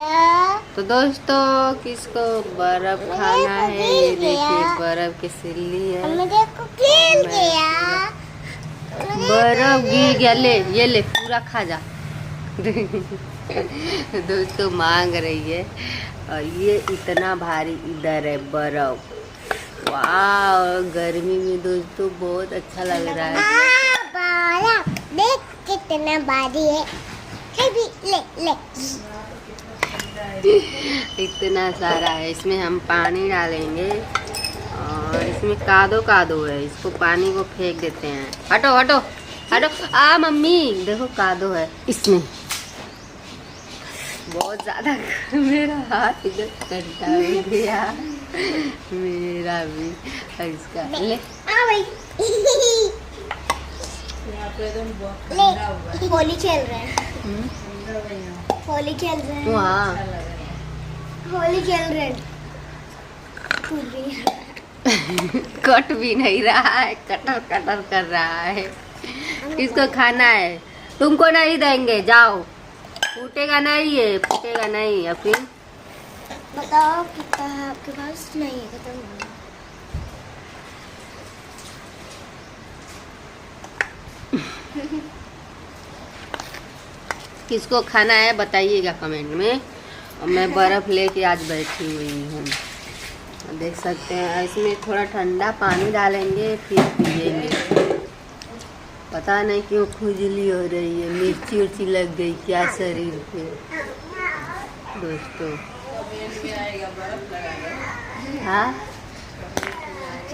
तो दोस्तों किसको बर्फ खाना है, ये देखिए बर्फ की सिल्ली है। बर्फ गिर गया, ले ये ले पूरा खा जा। दोस्तों मांग रही है और ये इतना भारी इधर है बर्फ। वाह गर्मी में दोस्तों बहुत अच्छा लग रहा है। देख कितना भारी है, ले ले। इतना सारा है, इसमें हम पानी डालेंगे और इसमें कादो कादो है, इसको पानी को फेंक देते हैं। हटो हटो हटो, आ मम्मी देखो कादो है इसमें बहुत ज्यादा। मेरा हाथ इधर कटा हो गया, मेरा भी इसका ले ले होली खेल रहे हैं, होली खेल रहे हैं, हाँ होली खेल रहे हैं। कट भी नहीं रहा है, कटर कटर कर रहा है। किसको खाना है? तुमको नहीं देंगे, जाओ। फूटेगा नहीं, ये फूटेगा नहीं। या फिर बताओ कितना है आपके पास? नहीं है, खत्म हो गया। किसको खाना है बताइएगा कमेंट में। और मैं बर्फ लेके आज बैठी हुई हूँ, देख सकते हैं। इसमें थोड़ा ठंडा पानी डालेंगे फिर पिएंगे। पता नहीं क्यों खुजली हो रही है, मिर्ची उर्ची लग गई क्या शरीर पे दोस्तों। हाँ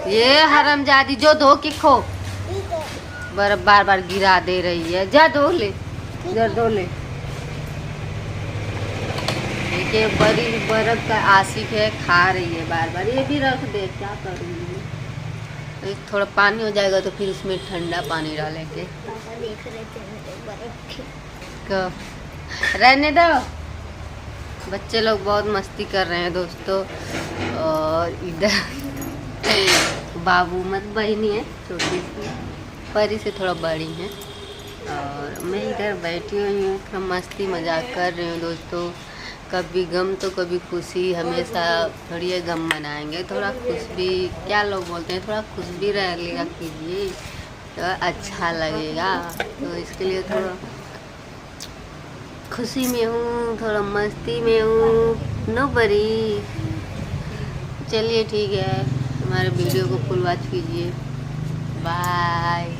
ये हरामजादी जो धो के खो, बर्फ बार बार गिरा दे रही है। जा धो ले, इधर धो ले। देखिए बड़ी बर्फ का आशिक है, खा रही है बार बार। ये भी रख दे, क्या करूँगी। तो थोड़ा पानी हो जाएगा तो फिर उसमें ठंडा पानी डालेंगे। पापा देख रहे थे मेरे बर्फ को रहने दो, बच्चे लोग बहुत मस्ती कर रहे हैं दोस्तों। और इधर बाबू मत बहनी है छोटी सी, परी से थोड़ा बड़ी है। और मैं इधर बैठी हुई हूँ, थोड़ा मस्ती मजाक कर रही हूँ दोस्तों। कभी गम तो कभी खुशी, हमेशा थोड़ी ये गम मनाएंगे। थोड़ा खुश भी, क्या लोग बोलते हैं, थोड़ा खुश भी रह लिया कीजिए तो अच्छा लगेगा। तो इसके लिए थोड़ा खुशी में हूँ, थोड़ा मस्ती में हूँ। नो बरी। चलिए ठीक है, हमारे वीडियो को फुल वॉच कीजिए। बाय।